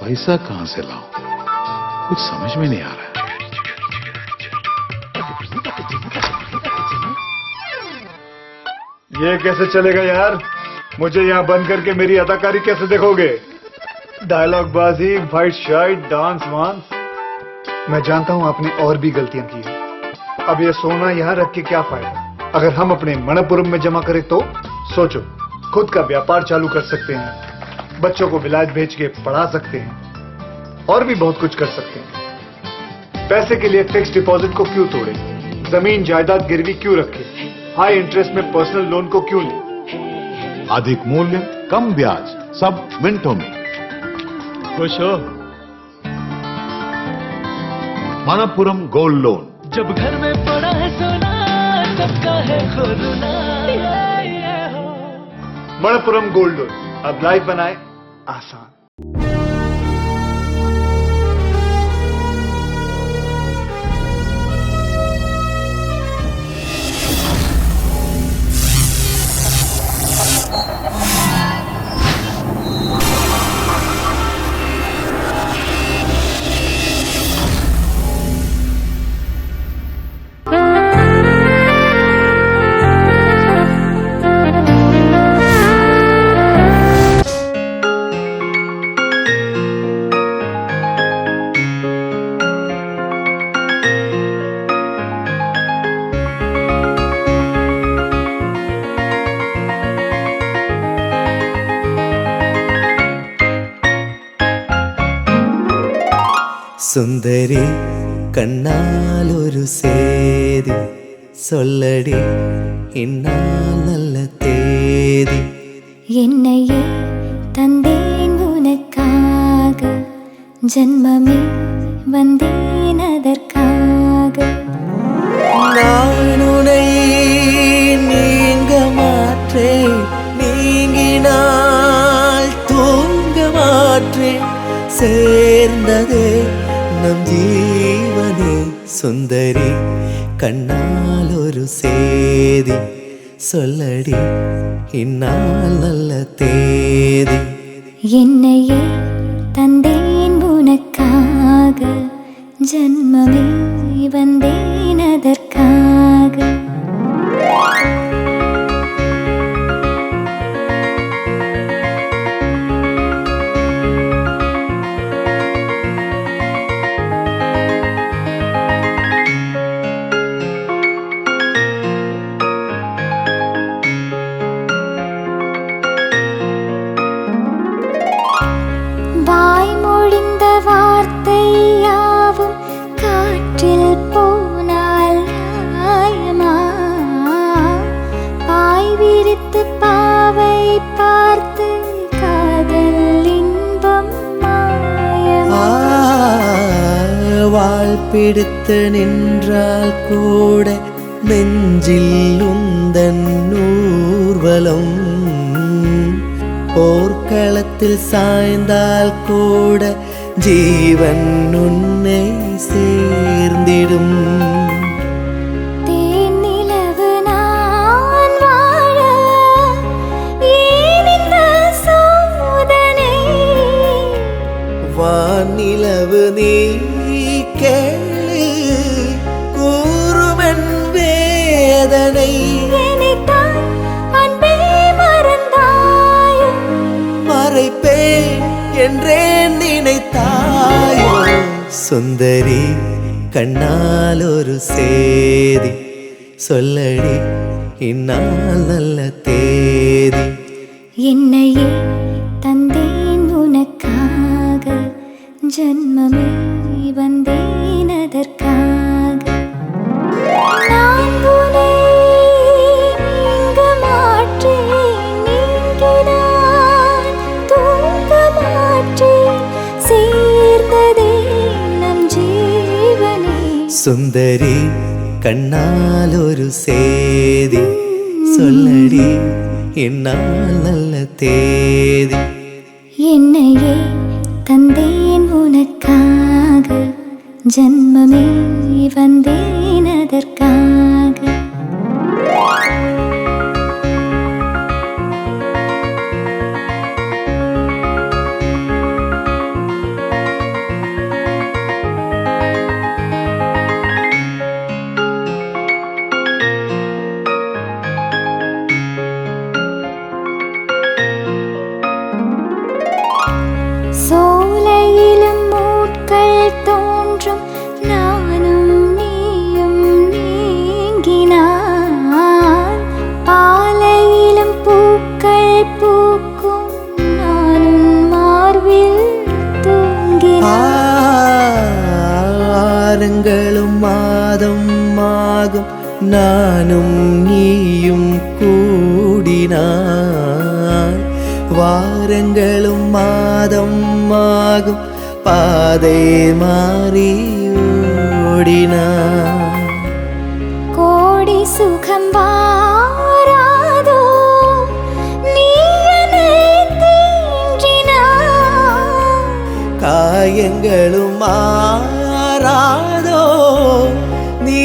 पैसा कहां से लाऊं, कुछ समझ में नहीं आ रहा है। ये कैसे चलेगा यार? मुझे यहाँ बंद करके मेरी अदाकारी कैसे देखोगे? डायलॉग बाजी, फाइट शाइट, डांस वांस। मैं जानता हूँ आपने और भी गलतियां की हैं। अब ये सोना यहाँ रख के क्या फायदा? अगर हम अपने मणप्पुरम में जमा करें तो सोचो, खुद का व्यापार चालू कर सकते हैं, बच्चों को विलायत भेज के पढ़ा सकते हैं, और भी बहुत कुछ कर सकते हैं। पैसे के लिए फिक्स डिपॉजिट को क्यों तोड़े? जमीन जायदाद गिरवी क्यों रखे? हाई इंटरेस्ट में पर्सनल लोन को क्यों ले? अधिक मूल्य, कम ब्याज, सब मिनटों में। खुश हो? Manappuram gold loan. जब घर में पड़ा है सोना, सबका है खुरना। मणप्पुरम गोल्ड लोन, अब लाइफ बनाए आसान। സുന്ദരി കണ്ണാലൊരു സേതി சொல்லடி இந்நாள் நல்ல தேதி என்னையே தந்தேன் உனக்காக ஜன்மமே வந்தேன் அதற்காக நான் உன்னை நீங்க மாற்றேன் நீங்கினால் தூங்க மாற்றேன் சேர்ந்ததே நம் ஜீவனே சுந்தரி கண்ணால் ஒரு சேதி சொல்லடி இந்நாள் நல்ல தேதி என்னையே தந்தேன் உனக்காக ஜன்மமே வந்தேன் அதற்காக வாய்மொழிந்த வார்த்தை யாவும் காற்றில் போனால் நியாயமா? பாய் விரித்து பாவை பார்த்து காதல் இன்பம் மாயமா? வாழ் பிடித்து நின்றால் கூட நெஞ்சில் உந்தன் ஊர்வலம் போர்க்களத்தில் சாய்ந்தால் கூட ஜீவன் உன்னை சேர்ந்திடும் தேனிலவு நான் வாழ ஏன் இந்த சோதனை? வானிலவு நீ கேளு கூறுமென் வேதனை என்னைத்தான் அன்பே மறந்தாயோ? மறைப்பேன் என்றே நினைத்தாயோ சுந்தரி கண்ணால் ஒரு சேதி சொல்லடி இந்நாள் நல்ல தேதி என்னையே தந்தேன் உனக்காக ஜன்மமே வந்தேன் அதற்காக நான் உன்னை நீங்க மாற்றேன் நீங்கினான் தூங்க மாற்றேன் சேர்ந்ததே நம் ஜீவனே சுந்தரி கண்ணால் ஒரு சேதி சொல்லடி இந்நாள் நல்ல தேதி என்னையே தந்தேன் உனக்காக ஜன்மமே வந்தேன் அதற்காக நானும் நீயும் கூடினான் வாரங்களும் மாதம் ஆகும் பாதை மாறி ஓடினான் கோடி சுகம் வாராதோ நீ என்னை தீண்டினாய் காயங்களும் மாறாதோ நீ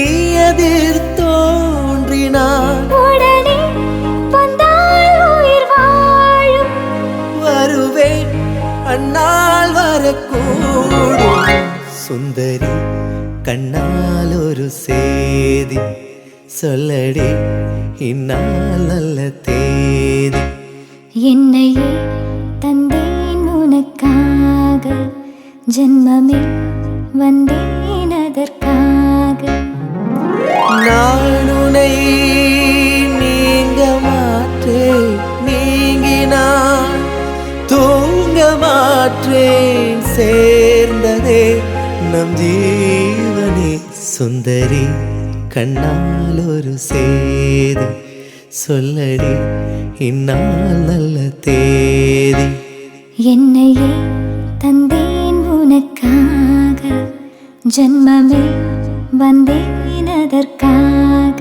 எதிர் தோன்றினான் உடனே வந்தால் உயிர் வாழும் வருவேன் அந்நாள் வரக்கூடும் சுந்தரி கண்ணால் ஒரு சேதி சொல்லடி இந்நாள் நல்ல தேதி என்னையே தந்தேன் உனக்காக ஜென்மமே வந்தேன் அதற்காக நான் உன்னை நீங்க மாற்றேன் நீங்கினான் தூங்க மாற்றேன் சேர்ந்ததே நம் ஜீவனே சுந்தரி கண்ணால் ஒரு சேதி சொல்லடி இந்நாள் நல்ல தேதி என்னையே தந்தேன் உனக்காக ஜென்மமே வந்தேன் அதற்காக